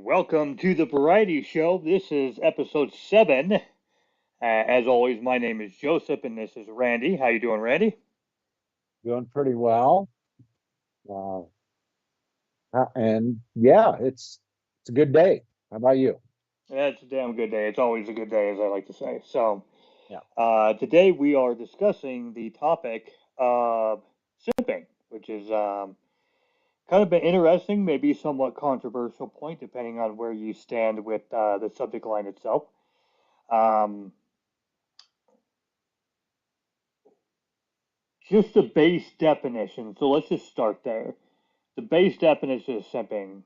Welcome to the Variety Show. This is episode 7. As always, my name is Joseph, and this is Randy. How you doing, Randy? Doing pretty well. Uh, and yeah, it's a good day. How about you? It's a damn good day. It's always a good day, as I like to say. So, Yeah. today we are discussing the topic of simping, which is kind of an interesting, maybe somewhat controversial point, depending on where you stand with the subject line itself. Um, just the base definition. So let's just start there. The base definition of simping,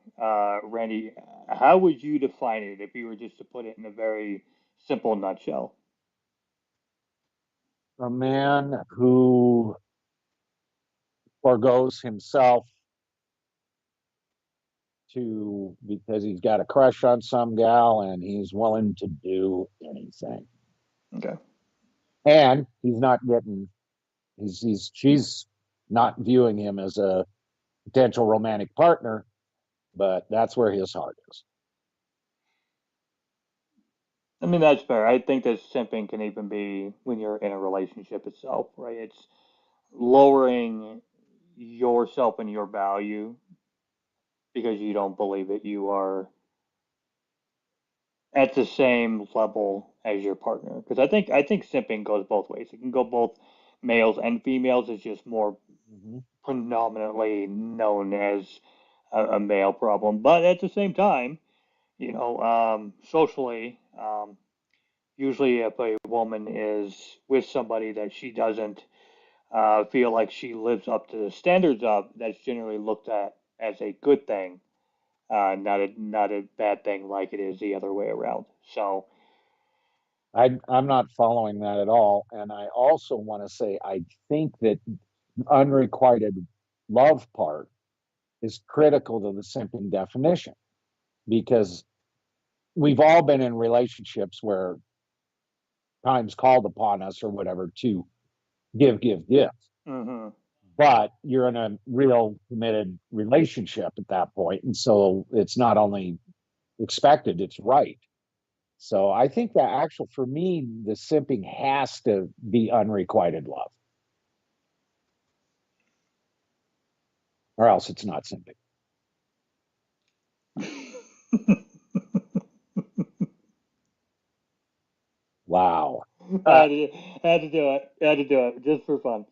Randy, how would you define it if you were just to put it in a very simple nutshell? A man who forgoes himself to because he's got a crush on some gal and he's willing to do anything. Okay. And he's not getting he's she's not viewing him as a potential romantic partner, but that's where his heart is. I mean, that's fair. I think that simping can even be when you're in a relationship itself, right? It's lowering yourself and your value because you don't believe that you are at the same level as your partner. Because I think simping goes both ways. It can go both males and females. It's just more Mhm. predominantly known as a male problem. But at the same time, socially, usually if a woman is with somebody that she doesn't feel like she lives up to the standards of, that's generally looked at as a good thing, not a bad thing like it is the other way around. So, I'm not following that at all. And I also want to say I think that unrequited love part is critical to the simping definition because we've all been in relationships where time's called upon us or whatever to give. mhm. But you're in a real committed relationship at that point. And so it's not only expected, it's right. So I think that actual for me, the simping has to be unrequited love, or else it's not simping. Wow. I Uh, had to do it. I had to do it just for fun.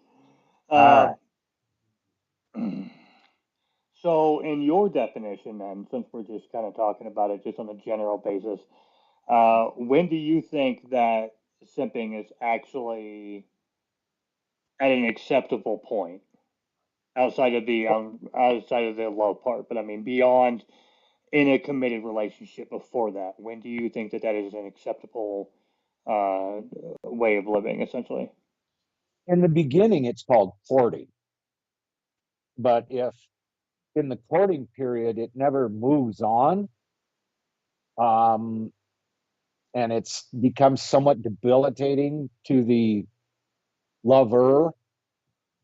all Uh, right. so, in your definition, then, since we're just kind of talking about it just on a general basis, when do you think that simping is actually at an acceptable point outside of the love part? But I mean, beyond in a committed relationship before that, when do you think that that is an acceptable uh, way of living, essentially? In the beginning, it's called courting. But if in the courting period it never moves on, um, and it's becomes somewhat debilitating to the lover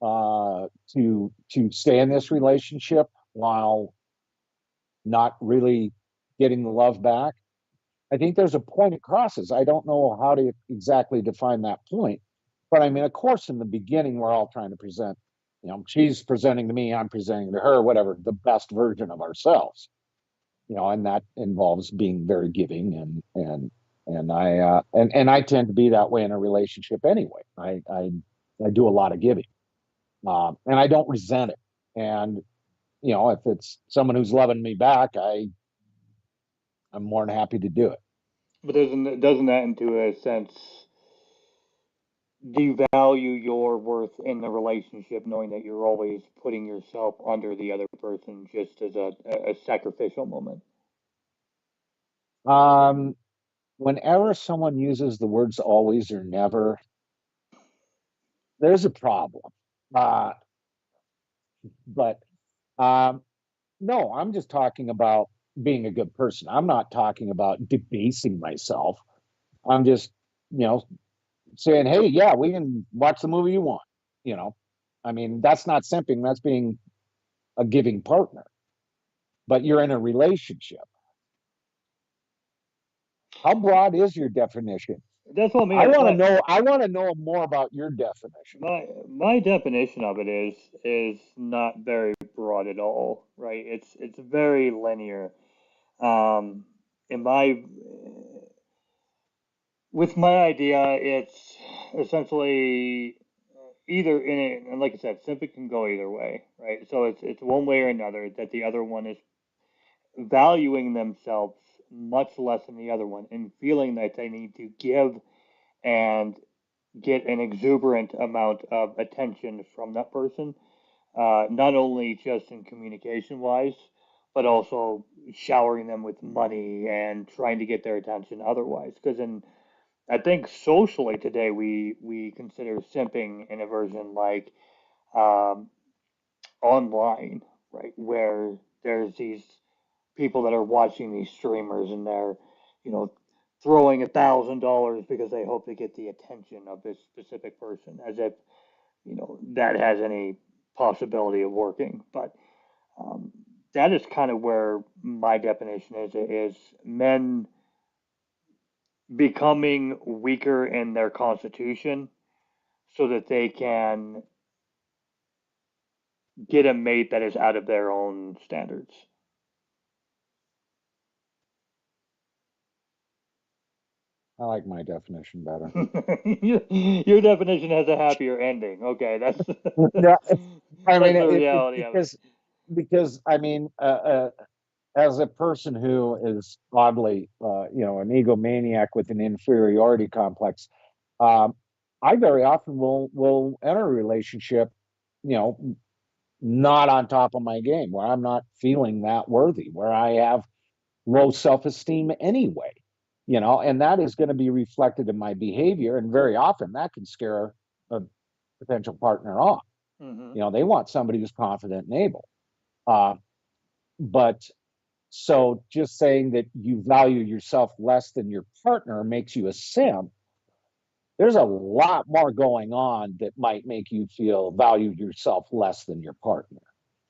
to stay in this relationship while not really getting the love back. I think there's a point it crosses. I don't know how to exactly define that point, but I mean, of course, in the beginning, we're all trying to present, she's presenting to me, I'm presenting to her, whatever, the best version of ourselves, and that involves being very giving and I tend to be that way in a relationship anyway. I do a lot of giving, and I don't resent it. And if it's someone who's loving me back, I'm more than happy to do it. But doesn't that, into a sense, devalue your worth in the relationship, knowing that you're always putting yourself under the other person just as a sacrificial moment? Um, Whenever someone uses the words always or never, there's a problem. Uh, but um, no, I'm just talking about being a good person. I'm not talking about debasing myself. I'm just, you know, saying, hey, yeah, we can watch the movie you want. You know, I mean, that's not simping, that's being a giving partner, but you're in a relationship. How broad is your definition? That's what I I mean. want to know. I want to know more about your definition. My definition of it is not very broad at all, right? It's very linear. Um, in my With my idea, it's essentially either in it, and like I said, simping can go either way, right? So it's one way or another that the other one is valuing themselves much less than the other one and feeling that they need to give and get an exuberant amount of attention from that person, not only just in communication wise, but also showering them with money and trying to get their attention otherwise. Because in I think socially today we consider simping in a version like um, online, right, where there's these people that are watching these streamers and they're, you know, throwing $1,000 because they hope to get the attention of this specific person, as if that has any possibility of working. But um, that is kind of where my definition is men becoming weaker in their constitution so that they can get a mate that is out of their own standards. I like my definition better. Your definition has a happier ending. Okay, that's Yeah, I mean, that's the reality of it. because I mean, as a person who is oddly, an egomaniac with an inferiority complex, um, I very often will enter a relationship, you know, not on top of my game, where I'm not feeling that worthy, where I have low self-esteem anyway, and that is going to be reflected in my behavior, and very often that can scare a potential partner off. Hmm. They want somebody who's confident and able. Uh, but so just saying that you value yourself less than your partner makes you a simp. There's a lot more going on that might make you feel value yourself less than your partner.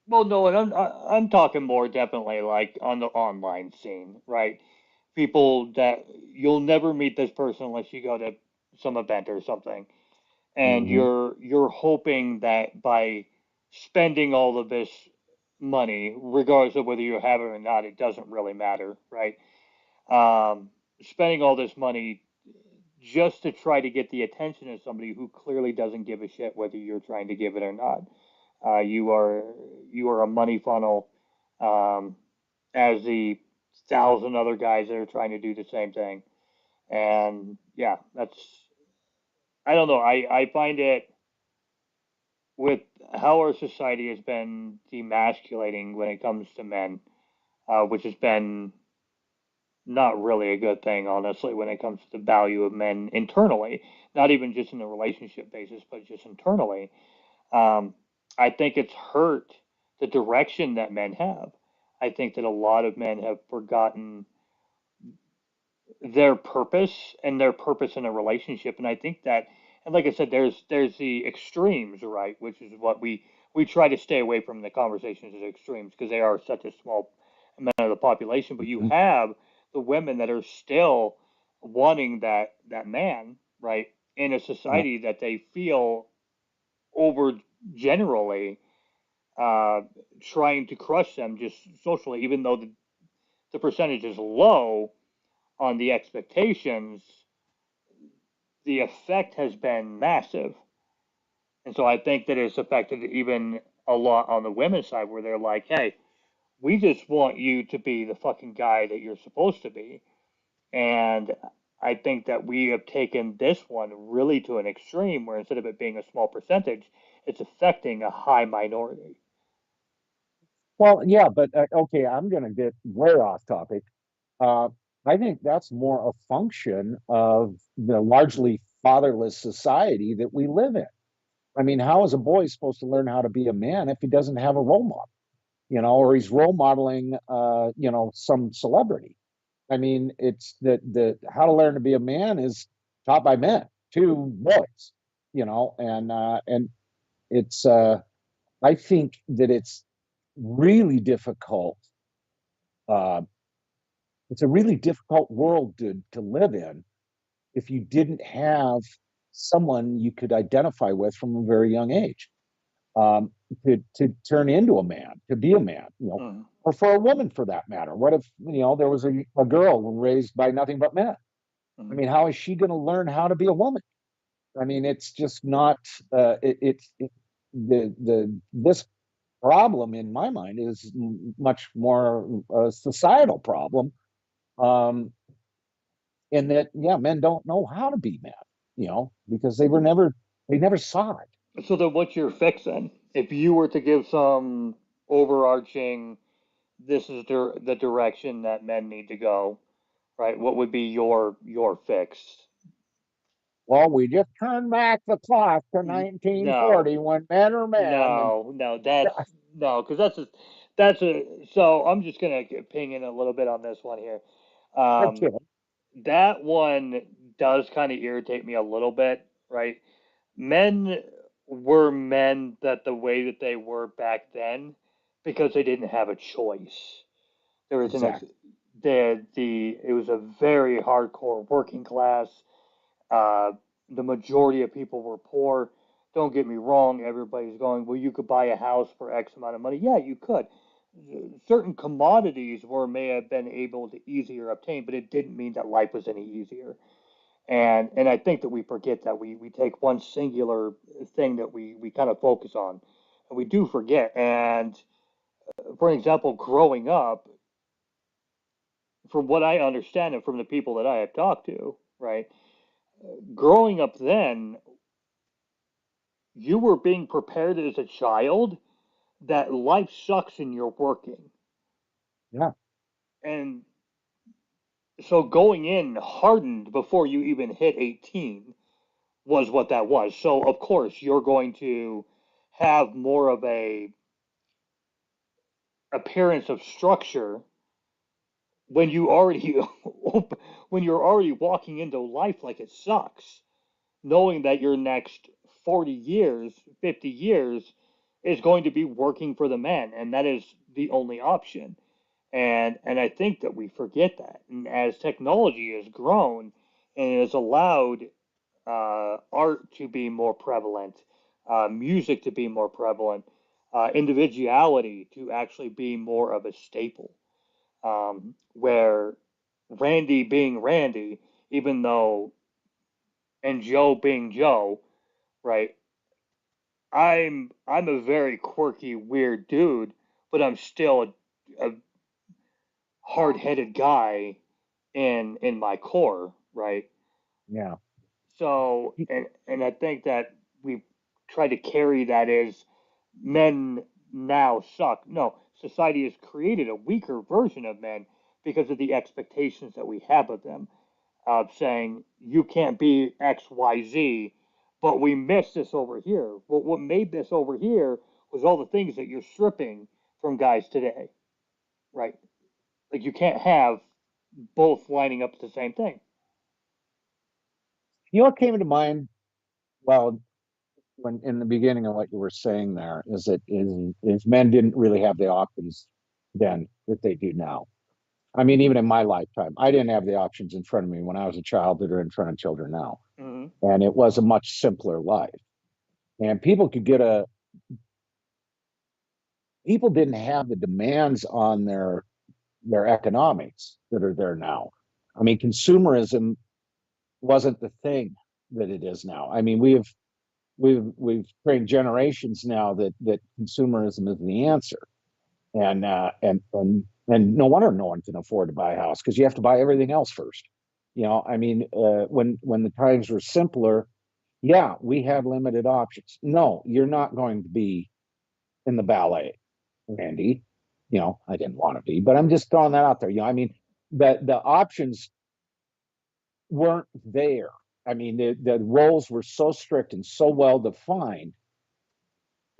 Well, no, and I'm talking more definitely like on the online scene, right? People that you'll never meet this person unless you go to some event or something, and Mm-hmm. you're hoping that by spending all of this money, regardless of whether you have it or not, it doesn't really matter, right? Spending all this money just to try to get the attention of somebody who clearly doesn't give a shit whether you're trying to give it or not. You are a money funnel, um, as the thousand other guys that are trying to do the same thing. And yeah, that's I don't know. I find it with how our society has been demasculating when it comes to men, which has been not really a good thing, honestly, when it comes to the value of men internally, not even just in a relationship basis, but just internally. Um, I think it's hurt the direction that men have. I think that a lot of men have forgotten their purpose in a relationship, and I think that, and like I said, there's the extremes, right? Which is what we try to stay away from the conversations of extremes because they are such a small amount of the population. But you have the women that are still wanting that man, right, in a Yeah. society that they feel over generally uh, trying to crush them just socially, even though the percentage is low on the expectations, the effect has been massive. And so I think that it's affected even a lot on the women's side where they're like, hey, we just want you to be the fucking guy that you're supposed to be. And I think that we have taken this one really to an extreme where instead of it being a small percentage, it's affecting a high minority. Well, yeah, but okay, I'm going to get way off topic. Uh, I think that's more a function of the largely fatherless society that we live in. I mean, how is a boy supposed to learn how to be a man if he doesn't have a role model, or he's role modeling, some celebrity? I mean, it's the how to learn to be a man is taught by men to boys, and it's I think that it's really difficult uh, it's a really difficult world to live in if you didn't have someone you could identify with from a very young age, um, to turn into a man, to be a man, Mm, or for a woman for that matter. What if there was a girl raised by nothing but men? I mm. mean, how is she going to learn how to be a woman? I mean, it's just not. The this problem in my mind is much more a societal problem, um, in that men don't know how to be men, because they never saw it. So then what's your fix then? If you were to give some overarching, this is the direction that men need to go, right? What would be your fix? Well, we just turned back the clock to No, 1940 when men are men, and no, no, that's no, because that's a so I'm just gonna ping in a little bit on this one here. that's Um, it. that one does kind of irritate me a little bit, right? Men were men that the way that they were back then because they didn't have a choice. There was an ex Exactly. the it was a very hardcore working class. Uh, the majority of people were poor. Don't get me wrong, everybody's going, well, you could buy a house for X amount of money. Yeah, you could. Certain commodities were may have been able to easier obtain, but it didn't mean that life was any easier. And I think that we forget that we take one singular thing that we kind of focus on, and we do forget. And for example, growing up, from what I understand and from the people that I have talked to, right, growing up then, you were being prepared as a child that life sucks and you're working. Yeah. And so going in hardened before you even hit 18 was what that was. So of course you're going to have more of a appearance of structure when you already when you're already walking into life like it sucks, knowing that your next 40 years, 50 years is going to be working for the man, and that is the only option. And I think that we forget that. And as technology has grown and has allowed art to be more prevalent, music to be more prevalent, individuality to actually be more of a staple, where Randy being Randy, even though, and Joe being Joe, right? I'm a very quirky, weird dude, but I'm still a hard-headed guy in my core, right? Yeah. So, and I think that we try to carry that as men now suck. No, society has created a weaker version of men because of the expectations that we have of them, of saying you can't be X, Y, Z, but we missed this over here. But what made this over here was all the things that you're stripping from guys today, right? Like you can't have both lining up to the same thing. What came to mind? Well, when in the beginning of what you were saying there is that is men didn't really have the options then that they do now. I mean, even in my lifetime, I didn't have the options in front of me when I was a child that are in front of children now, Mm-hmm. and it was a much simpler life. And people didn't have the demands on their economics that are there now. I mean, consumerism wasn't the thing that it is now. I mean, we've trained generations now that consumerism is the answer, and no wonder no one can afford to buy a house because you have to buy everything else first. I mean, when the times were simpler, yeah, we had limited options. No, you're not going to be in the ballet, Randy. I didn't want to be, but I'm just throwing that out there. I mean, the options weren't there. I mean, the roles were so strict and so well defined.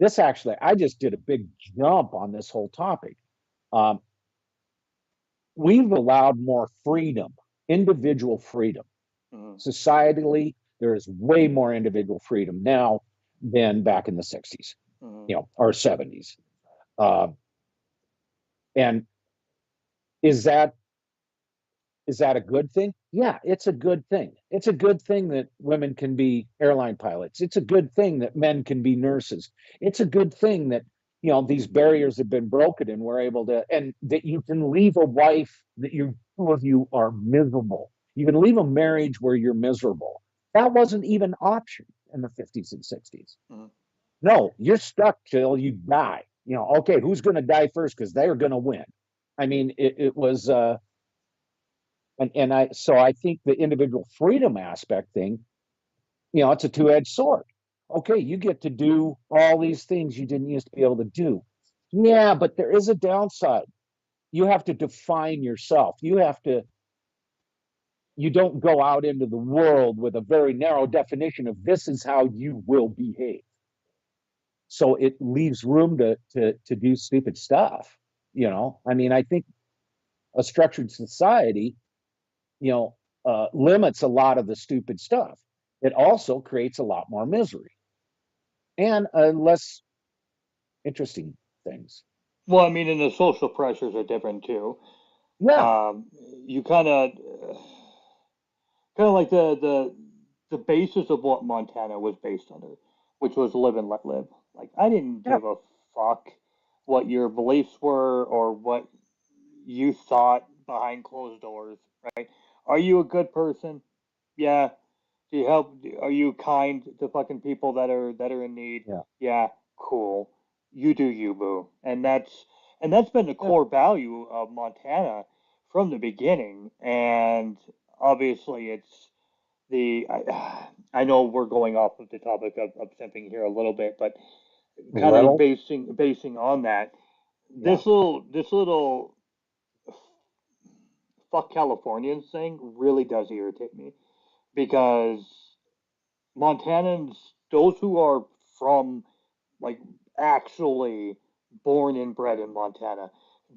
This actually, I just did a big jump on this whole topic. Um, we've allowed more freedom, individual freedom. Mm-hmm. Societally, there is way more individual freedom now than back in the 60s, Mm-hmm. or 70s. Uh, and is that Is that a good thing? Yeah, it's a good thing. It's a good thing that women can be airline pilots. It's a good thing that men can be nurses. It's a good thing that, these barriers have been broken and we're able to, and that you can leave a wife that you, two of you are miserable. You can leave a marriage where you're miserable. That wasn't even an option in the 50s and 60s. Mhm. No, you're stuck till you die. Okay, who's going to die first? Because they're going to win. I mean, it was, so I think the individual freedom aspect thing, it's a two-edged sword. Okay, you get to do all these things you didn't used to be able to do. Yeah, but there is a downside. You have to define yourself. You don't go out into the world with a very narrow definition of this is how you will behave. So it leaves room to do stupid stuff. I mean, I think a structured society, you know, limits a lot of the stupid stuff. It also creates a lot more misery and less interesting things. Well, I mean, and the social pressures are different too. Yeah, Um, you kind of like the basis of what Montana was based under, which was live and let live. Like I didn't yeah, give a fuck what your beliefs were or what you thought behind closed doors, right? Are you a good person? Yeah. Do you help? Are you kind to fucking people that are in need? yeah, Yeah. Cool. You do you, boo. And that's been the yeah. core value of Montana from the beginning. And obviously, it's I know we're going off of the topic of simping here a little bit, but kind of Little, basing on that, yeah. this little fuck Californians thing really does irritate me because Montanans, those who are from like actually born and bred in Montana,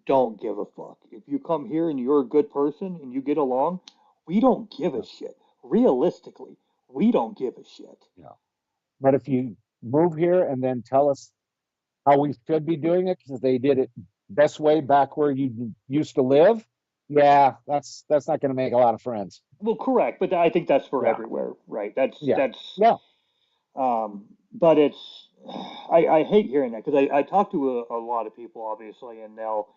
don't give a fuck. If you come here and you're a good person and you get along, we don't give a Yeah, shit. Realistically, we don't give a shit. yeah. But if you move here and then tell us how we should be doing it because they did it best way back where you used to live, yeah, that's not going to make a lot of friends. Well, correct, but I think that's for Yeah, everywhere, right? That's yeah, that's yeah. but it's I hate hearing that because I talk to a lot of people obviously, and they'll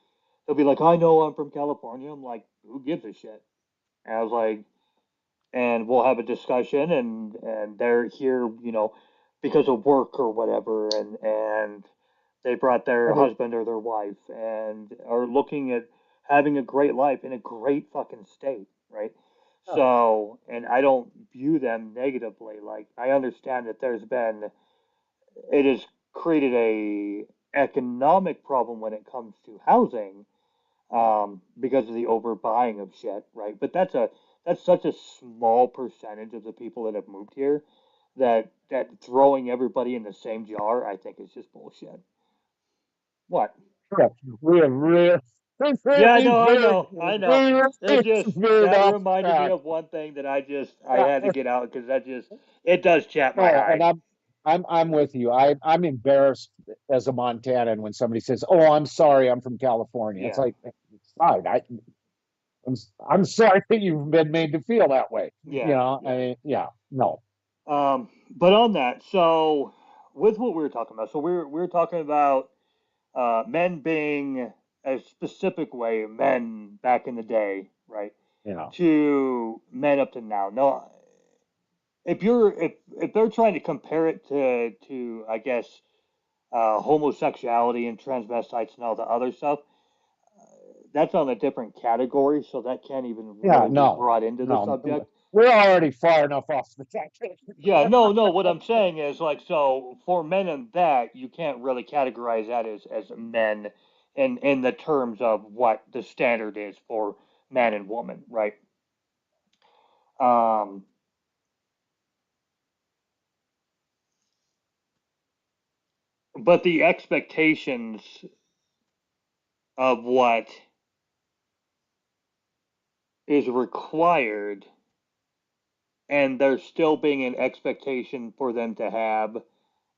be like, I know I'm from California. I'm like, who gives a shit? And I was like, and we'll have a discussion, and they're here, because of work or whatever, and they brought their But it, husband or their wife and are looking at having a great life in a great fucking state, right? yeah, So, and I don't view them negatively. Like, I understand that it has created a economic problem when it comes to housing, because of the overbuying of shit, right? But that's such a small percentage of the people that have moved here that throwing everybody in the same jar, I think, is just bullshit. What? correct. We are real, Yeah, really no, I very, know, I know. It really just veered that off reminded me track. of one thing that I Yeah. had to get out because it does chap my Oh, and hide. I'm with you. I'm embarrassed as a Montanan when somebody says, "Oh, I'm sorry, I'm from California." It's Yeah, like, it's fine. I'm sorry that you've been made to feel that way. yeah, I yeah. mean, yeah, no, But on that, so with what we were talking about, so we were talking about men being a specific way, men back in the day, right? you know, To men up to now. No, if they're trying to compare it to I guess homosexuality and transvestites and all the other stuff, that's on a different category, so that can't even yeah, really be no, brought into the no. subject. We're already far enough off the track. Yeah, no, no. What I'm saying is like, so for men and that, you can't really categorize that as men in the terms of what the standard is for man and woman, right? Um, but the expectations of what is required, and there's still being an expectation for them to have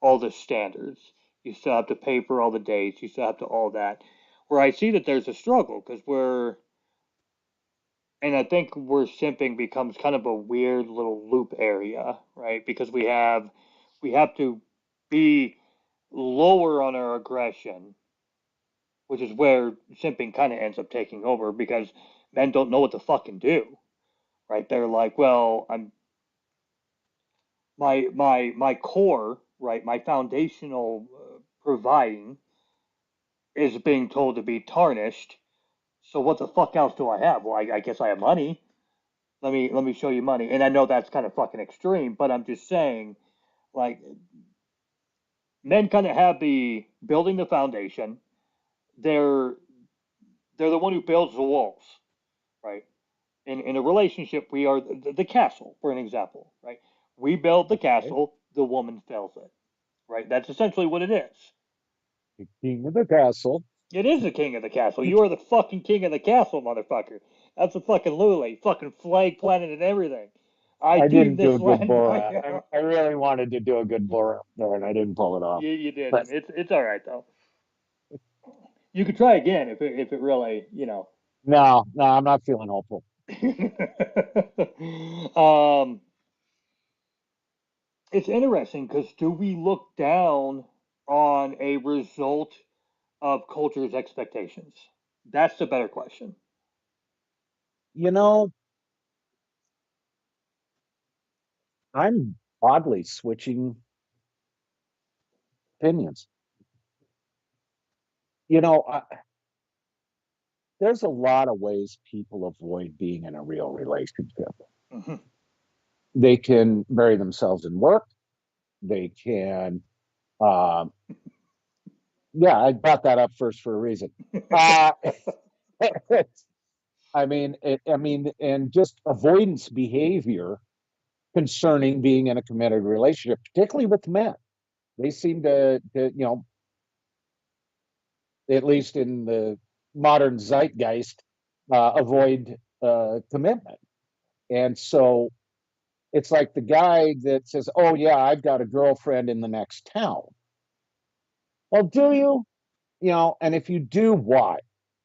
all the standards. You still have to pay for all the dates. You still have to all that. Where I see that there's a struggle because we're And I think where simping becomes kind of a weird little loop area, right? Because we have to be lower on our aggression, which is where simping kind of ends up taking over because men don't know what to fucking do, right? They're like, well, I'm my core, right? My foundational providing is being told to be tarnished. So what the fuck else do I have? Well, I guess I have money. Let me show you money. And I know that's kind of fucking extreme, but I'm just saying, like, men kind of have the building the foundation. They're they're the one who builds the walls, right? In a relationship, we are the castle, for an example, right? We build the Okay. castle, the woman fills it, right? That's essentially what it is. The king of the castle. It is the king of the castle. You are the fucking king of the castle, motherfucker. That's a fucking Lule, fucking flag planet and everything. I I deem didn't do this a good land Borat. my. I really wanted to do a good Borat there, and I didn't pull it off. You But didn't. It's all right though. You could try again if it really no, no, I'm not feeling hopeful. um, it's interesting because do we look down on a result of culture's expectations? That's the better question. You know, I'm oddly switching opinions. You know, there's a lot of ways people avoid being in a real relationship. Hmm. They can bury themselves in work. They can, um, yeah, I brought that up first for a reason. Uh, I mean, and just avoidance behavior concerning being in a committed relationship, particularly with men. They seem to, at least in the modern zeitgeist, avoid commitment. And so it's like the guy that says, "Oh yeah, I've got a girlfriend in the next town." Well, do you? And if you do, why?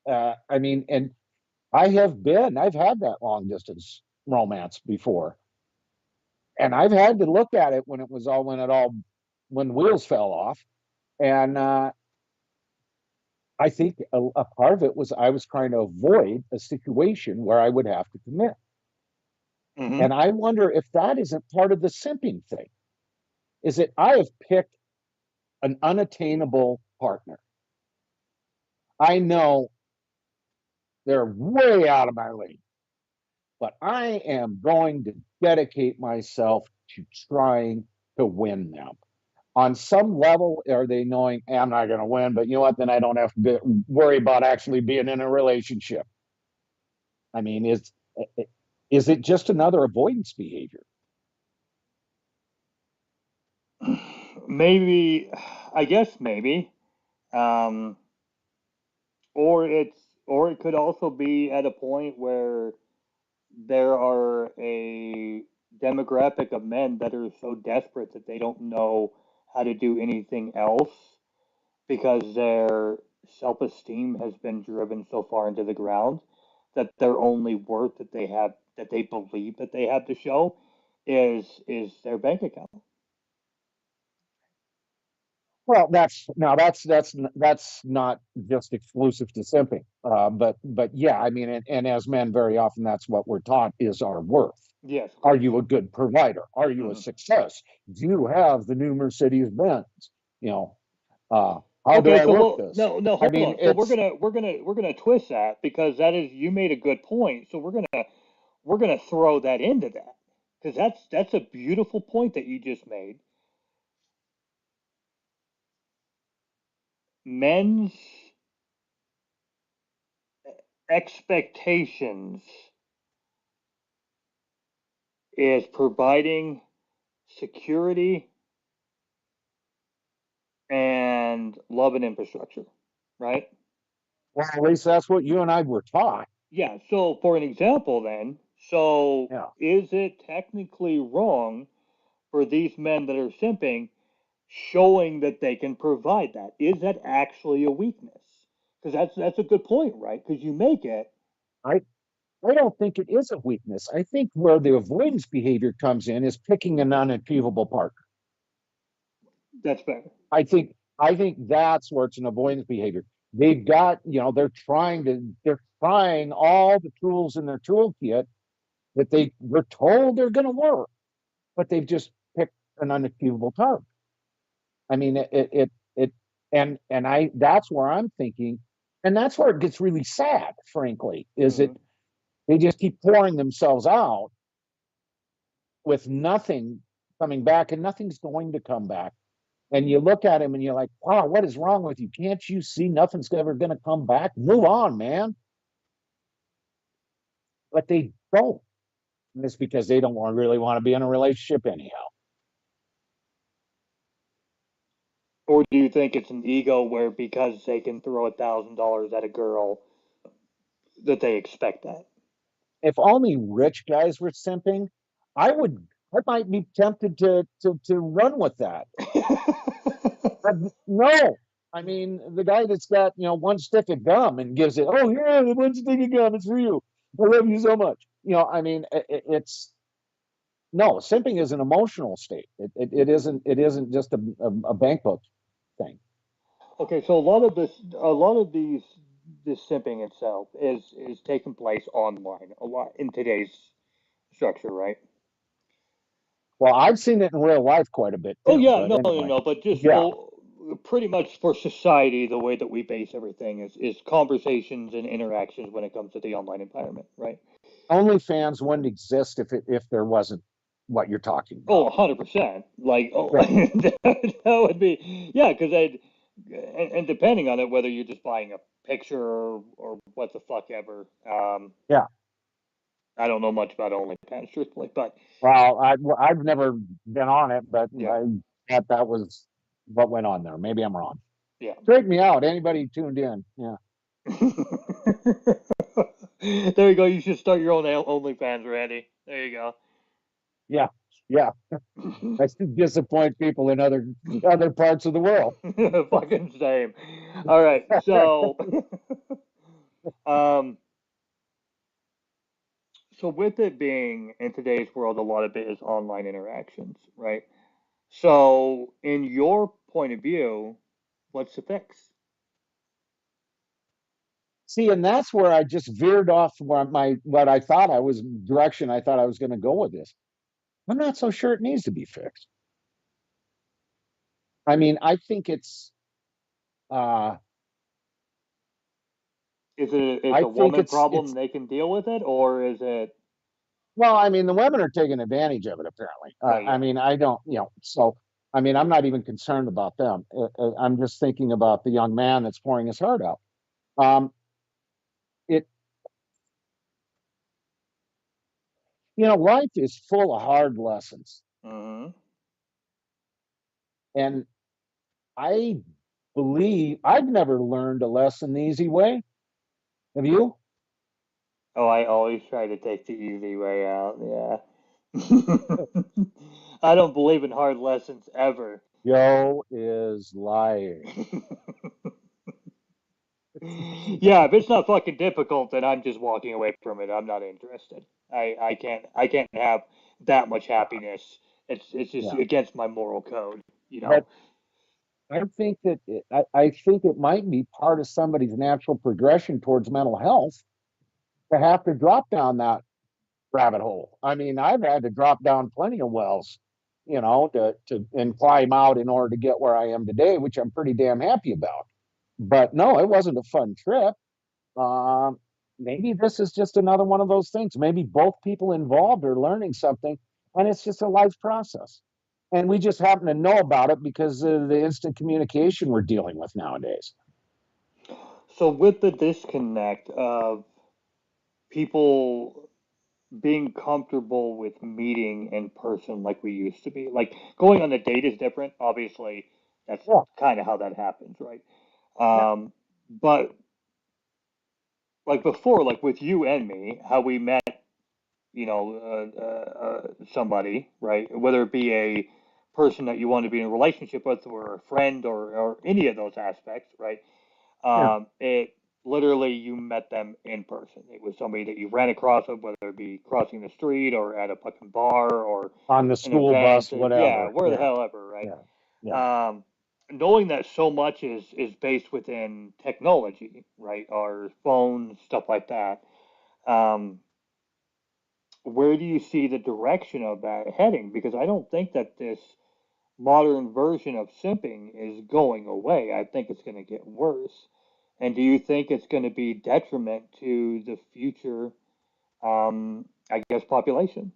I mean, and I've had that long distance romance before, and I've had to look at it when wheels fell off, and I think a part of it was I was trying to avoid a situation where I would have to commit. Hmm. And I wonder if that isn't part of the simping thing. Is it I have picked an unattainable partner. I know they're way out of my league, but I am going to dedicate myself to trying to win them. On some level, are they knowing, "Hey, I'm not going to win, but you know what? Then I don't have to worry about actually being in a relationship." I mean, is it just another avoidance behavior? Maybe, I guess maybe, um, or it could also be at a point where there are a demographic of men that are so desperate that they don't know how to do anything else because their self-esteem has been driven so far into the ground that their only worth that they believe that they have to show is their bank account. Well, that's not just exclusive to simping, but yeah, I mean, and as men, very often that's what we're taught is our worth. Yes, of Are course. you a good provider? Are you a Hmm. success? Do you have the new Mercedes Benz? You know, how do Okay, I so work well, this? no, no, I hold mean, on. So it's we're gonna twist that because that is you made a good point. So we're gonna throw that into that because that's a beautiful point that you just made. Men's expectations is providing security and love and infrastructure, right? well, at least that's what you and I were taught. Yeah. So for an example, then, so Yeah, is it technically wrong for these men that are simping showing that they can provide that? Is that actually a weakness? Because that's a good point, right? Because you make it. right. I don't think it is a weakness. I think where the avoidance behavior comes in is picking an unachievable partner. That's fair. I think that's where it's an avoidance behavior. They've got, they're trying all the tools in their toolkit that they were told they're going to work, but they've just picked an unachievable target. I mean, and that's where I'm thinking, and that's where it gets really sad, frankly, is it Hmm. they just keep pouring themselves out with nothing coming back, and nothing's going to come back. And you look at him and you're like, wow, what is wrong with you? Can't you see nothing's ever going to come back? Move on, man. But they don't. And it's because they don't really want to be in a relationship anyhow. Or do you think it's an ego where because they can throw $1,000 at a girl that they expect that? If only rich guys were simping, I might be tempted to run with that. But no, I mean the guy that's got one stick of gum and gives it. Oh yeah, the one stick of gum. It's for you. I love you so much. I mean it's no simping is an emotional state. It isn't just a bank book thing. Okay, so a lot of this simping itself is taking place online a lot in today's structure, right? Well, I've seen it in real life quite a bit Oh too. yeah, But anyway, no, but just yeah, pretty much for society, the way that we base everything is conversations and interactions when it comes to the online environment, right? OnlyFans wouldn't exist if there wasn't what you're talking Oh, about. 100%. Like, oh, Right. that would be, yeah, because and depending on it, whether you're just buying a picture or what the fuck ever. Yeah. I don't know much about OnlyFans, truthfully, but Well, I've never been on it, but yeah, I thought that was what went on there. Maybe I'm wrong. yeah. Straighten me out. Anybody tuned in? Yeah. There you go. You should start your own OnlyFans, Randy. There you Yeah. Yeah. go. I should disappoint people in other parts of the world. Fucking same. All right, so um, so with it being in today's world, a lot of it is online interactions, right? So, in your point of view, what's the fix? See, and that's where I just veered off where what I thought I was direction I thought I was going to go with this. I'm not so sure it needs to be fixed. I mean, I think uh It's I a think woman problem, it's they can deal with it, or is it? well, I mean, the women are taking advantage of it apparently. Well, I yeah. mean, I don't, so I mean, I'm not even concerned about them. I'm just thinking about the young man that's pouring his heart out. Um, it, life is full of hard lessons, Hmm. and I believe I've never learned a lesson the easy way. Have you? Oh, I always try to take the easy way out. Yeah. I don't believe in hard lessons ever. Joe is lying. Yeah, if it's not fucking difficult, then I'm just walking away from it. I'm not interested. I can't have that much happiness. It's just Yeah, against my moral code, you know. but I think it might be part of somebody's natural progression towards mental health to have to drop down that rabbit hole. I mean, I've had to drop down plenty of wells, to and climb out in order to get where I am today, which I'm pretty damn happy about. But no, it wasn't a fun trip. Um, Maybe this is just another one of those things. Maybe both people involved are learning something, and it's just a life process. And we just happen to know about it because of the instant communication we're dealing with nowadays. So with the disconnect of people being comfortable with meeting in person like we used to be, like going on a date is different. Obviously, that's Yeah, kind of how that happens, right? yeah, But like before, like with you and me, how we met, somebody, right? Whether it be a person that you want to be in a relationship with, or a friend, or any of those aspects, right? yeah. It literally you met them in person. It was somebody that you ran across, whether it be crossing the street or at a fucking bar or On the an school event bus, or yeah, whatever. where the Yeah, hell ever, right? yeah, yeah. Um, knowing that so much is based within technology, right? Our phones, stuff like that. Um, where do you see the direction of that heading? Because I don't think that this modern version of simping is going away. I think it's going to get worse. And do you think it's going to be detriment to the future, I guess, population?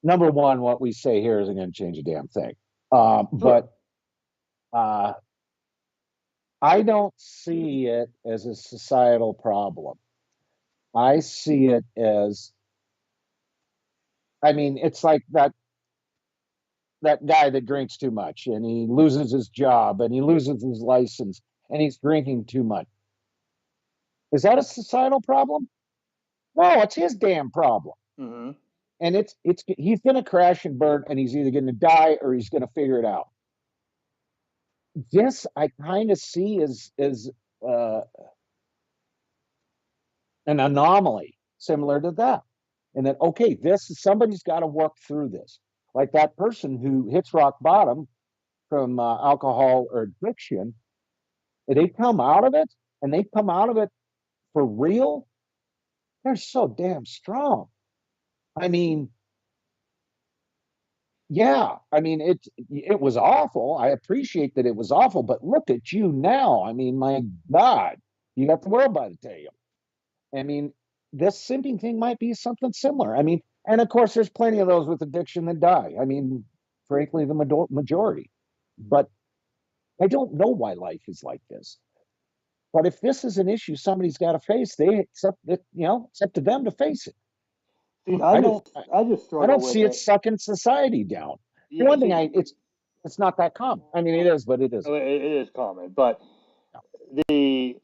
Number one, what we say here isn't going to change a damn thing. Sure. But uh, I don't see it as a societal problem. I see it as, I mean, it's like that guy that drinks too much and he loses his job and he loses his license and he's drinking too much. Is that a societal problem? No, it's his damn problem. Mm-hmm. And it's he's going to crash and burn and he's either going to die or he's going to figure it out. This I kind of see as uh, an anomaly similar to that. And that, okay, this is somebody's got to work through this. Like that person who hits rock bottom from alcohol or addiction, they come out of it and they come out of it for real. They're so damn strong. I mean, yeah, I mean it was awful. I appreciate that it was awful, but look at you now. I mean, my God, you got the world by the tail. I mean, this simping thing might be something similar. I mean, and of course, there's plenty of those with addiction that die. I mean, frankly, the majority. But I don't know why life is like this. But if this is an issue somebody's got to face, they accept it. You know, it's up to them to face it. See, I don't. I just I struggle don't with see it it. sucking society down. For Yeah, one thing, see, it's not that common. I mean, it is, but it isn't. it is common, but the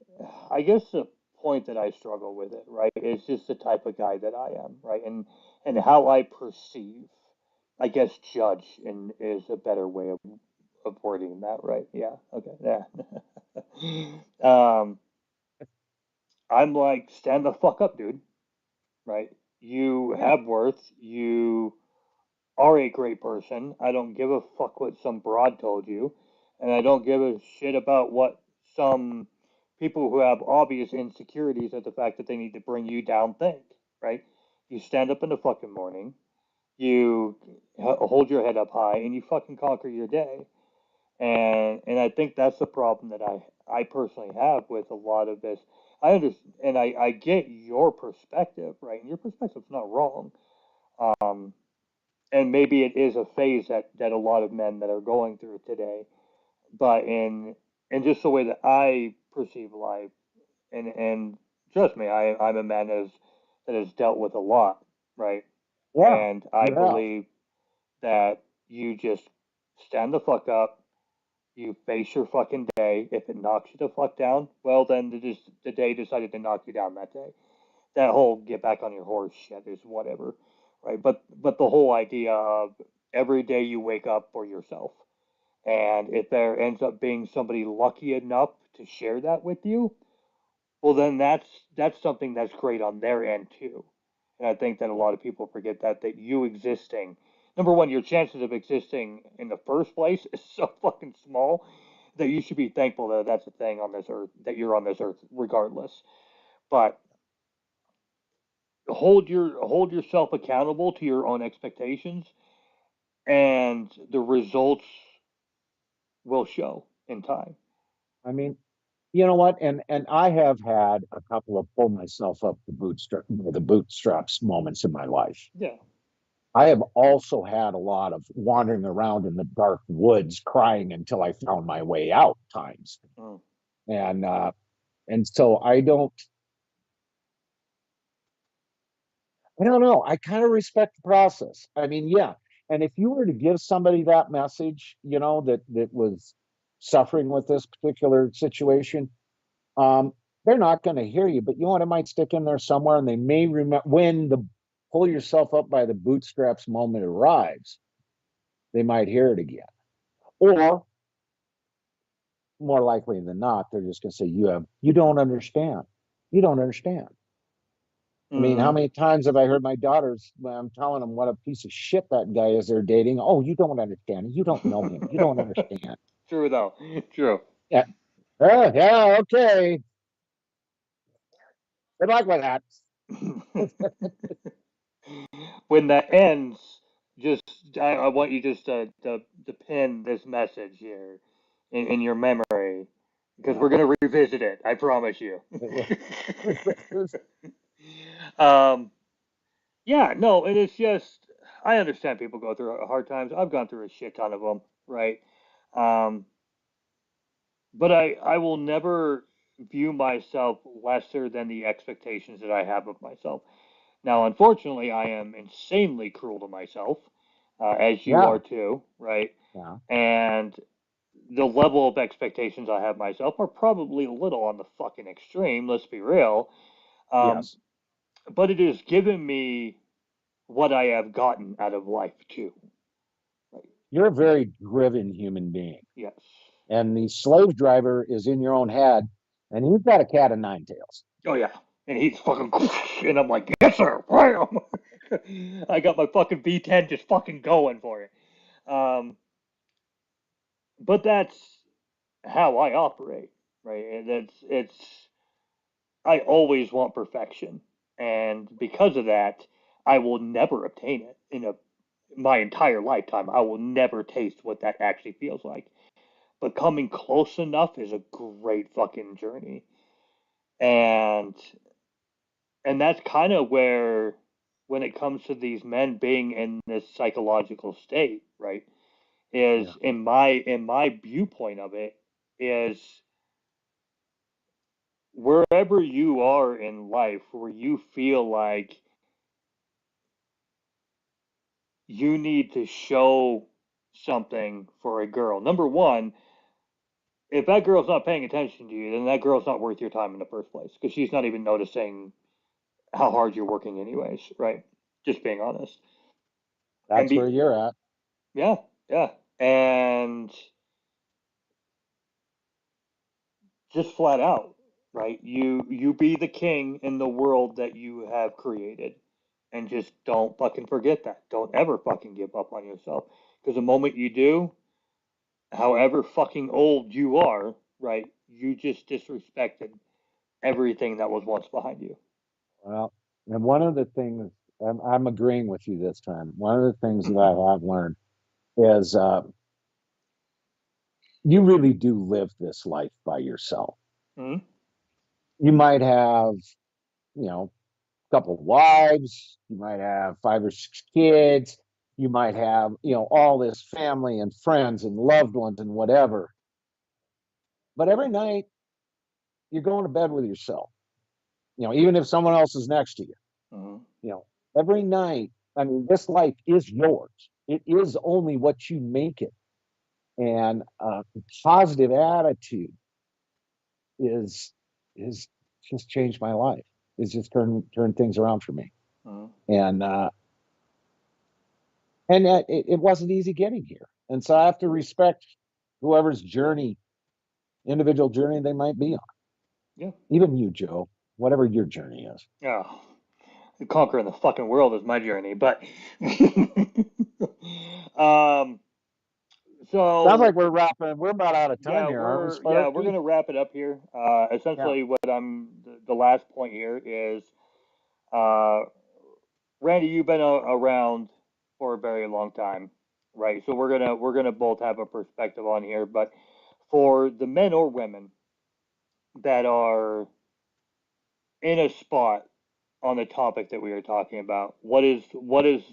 I guess the point that I struggle with it, right, is just the type of guy that I am, right, and how I perceive, I guess, judge, and is a better way of wording that, right? Yeah, okay, yeah. I'm like, stand the fuck up, dude, right? You Yeah. have worth. You are a great person. I don't give a fuck what some broad told you, and I don't give a shit about what some people who have obvious insecurities at the fact that they need to bring you down think, right? You stand up in the fucking morning, you hold your head up high, and you fucking conquer your day. And I think that's the problem that I personally have with a lot of this. I understand, and I get your perspective, right? And your perspective's not wrong. Um, and maybe it is a phase that a lot of men that are going through today. But in just the way that I perceive life, and trust me, I'm a man that has dealt with a lot, right? Yeah. And I You have. believe that you just stand the fuck up, you face your fucking day. If it knocks you the fuck down, well then the day decided to knock you down that day. That whole get back on your horse shit is whatever, right? But the whole idea of every day you wake up for yourself, and if there ends up being somebody lucky enough to share that with you, well then that's something that's great on their end too. And I think that a lot of people forget that you existing, number one, your chances of existing in the first place is so fucking small that you should be thankful that that's a thing on this earth, that you're on this earth regardless. But hold yourself accountable to your own expectations, and the results will show in time. I mean, you know what? And I have had a couple of pull myself up the bootstraps moments in my life. Yeah. I have also had a lot of wandering around in the dark woods crying until I found my way out times. Mm. And and so I don't know. I kind of respect the process. I mean, yeah. And if you were to give somebody that message, you know, that was suffering with this particular situation, um, they're not going to hear you. But you know what? It might stick in there somewhere, and they may remember when the pull yourself up by the bootstraps moment arrives. They might hear it again, or more likely than not, they're just going to say, you don't understand. You don't understand. I mean, how Hmm. many times have I heard my daughters when I'm telling them what a piece of shit that guy is they're dating? Oh, you don't understand. You don't know him. You don't understand. True though. True. Yeah. Oh, yeah. Okay. Good luck with that. When that ends, just I want you just to pin this message here in your memory because Yeah. we're gonna revisit it. I promise you. It's- um, yeah, no, and it's just I understand people go through hard times. I've gone through a shit ton of them, right? Um, but I will never view myself lesser than the expectations that I have of myself. Now, unfortunately, I am insanely cruel to myself, as you are yeah. too, right? Yeah. And the level of expectations I have myself are probably a little on the fucking extreme, let's be real. Um, Yes. but it has given me what I have gotten out of life too. Right? You're a very driven human being. Yes. And the slave driver is in your own head, and you've got a cat of nine tails. Oh yeah. And he's fucking, and I'm like, yes sir, bam. I got my fucking V10 just fucking going for it. Um, but that's how I operate, right? And it's I always want perfection, and because of that, I will never obtain it in my entire lifetime. I will never taste what that actually feels like. But coming close enough is a great fucking journey, and that's kind of where when it comes to these men being in this psychological state, right? Yeah. Is in my viewpoint of it is wherever you are in life where you feel like you need to show something for a girl. Number one, if that girl's not paying attention to you, then that girl's not worth your time in the first place because she's not even noticing how hard you're working, anyways, right? Just being honest. And That's where be, you're at. yeah, yeah. And just flat out, right? You be the king in the world that you have created. And just don't fucking forget that. Don't ever fucking give up on yourself. Because the moment you do, however fucking old you are, right, you just disrespected everything that was once behind you. Well, and one of the things I'm agreeing with you this time. One of the things that I have learned is you really do live this life by yourself. Mm-hmm. You might have, you know, a couple of wives, you might have five or six kids, you might have, all this family and friends and loved ones and whatever. But every night you're going to bed with yourself, even if someone else is next to you, Mm-hmm. you know, every night. I mean, this life is yours. It is only what you make it. And positive attitude is is just changed my life. It's just turned things around for me. Mm-hmm. And it wasn't easy getting here. And so I have to respect whoever's individual journey they might be on. Yeah. Even you, Joe, whatever your journey is. Oh, conquering the fucking world is my journey, but um, Sounds like so we're about out of time yeah, here, aren't we, we're Sparky? gonna wrap it up here. Yeah. Essentially, what the last point here is, uh, Randy, you've been around for a very long time, right? So we're gonna both have a perspective on here, but for the men or women that are in a spot on the topic that we are talking about, what is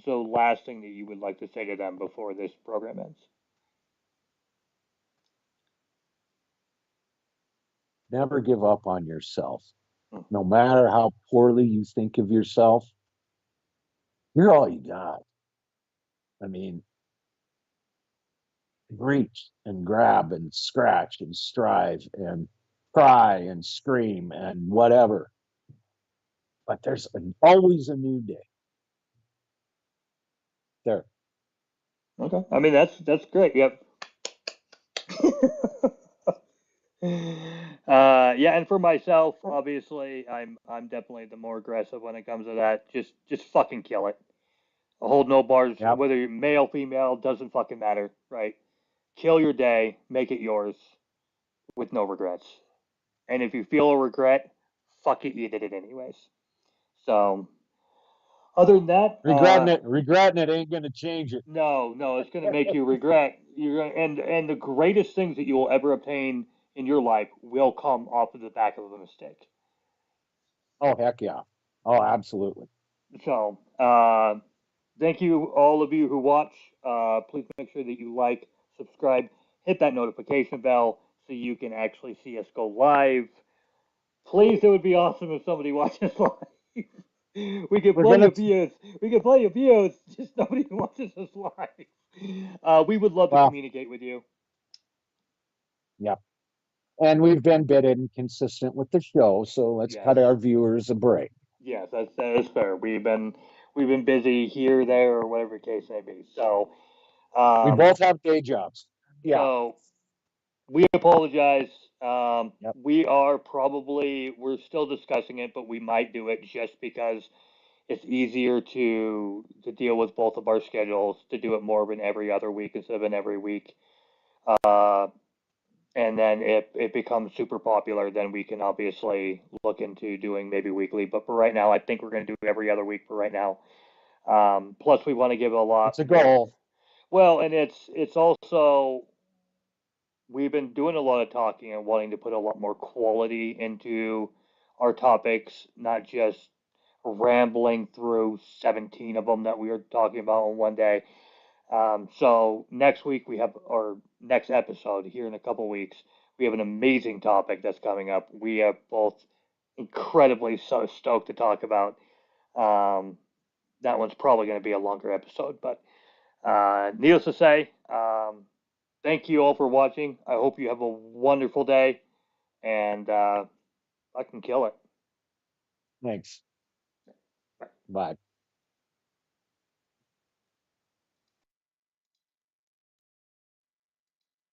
the last thing that you would like to say to them before this program ends? Never give up on yourself. Hmm. No matter how poorly you think of yourself, you're all you got. I mean, reach and grab and scratch and strive and cry and scream and whatever. But there's always a new day there. Okay, I mean that's great. Yep. Yeah, and for myself, obviously, I'm definitely the more aggressive when it comes to that. Just fucking kill it. Hold no bars, Yep. whether you're male, female, doesn't fucking matter, right? Kill your day, make it yours with no regrets. And if you feel a regret, fuck it, you did it anyways. So, other than that, Regretting it ain't gonna change it. no, no, it's going to make you regret. And the greatest things that you will ever obtain in your life will come off of the back of a mistake. Oh, heck yeah. Oh, absolutely. So, thank you, all of you who watch. Please make sure that you like, subscribe, hit that notification bell so you can actually see us go live. Please, it would be awesome if somebody watches live. We get We're plenty gonna, of views. We get plenty of views. Just nobody watches us live. We would love to well, communicate with you. yeah. And we've been bit inconsistent with the show, so let's Yes, cut our viewers a break. yes, that is fair. We've been busy here, there, or whatever the case may be. So, We um, both have day jobs. Yeah. so we apologize. Yep. We're still discussing it, but we might do it just because it's easier to deal with both of our schedules to do it more of an every other week instead of an every week. Uh, and then if it becomes super popular, then we can obviously look into doing maybe weekly. But for right now, I think we're going to do every other week for right now. Plus, we want to give a It's lot a more. goal. Well, and it's also we've been doing a lot of talking and wanting to put a lot more quality into our topics, not just rambling through 17 of them that we were talking about in one day. So next week we have our next episode here in a couple weeks. We have an amazing topic that's coming up. We are both incredibly so stoked to talk about. Um, that one's probably going to be a longer episode, but needless to say, thank you all for watching. I hope you have a wonderful day, and I can kill it. Thanks. Bye.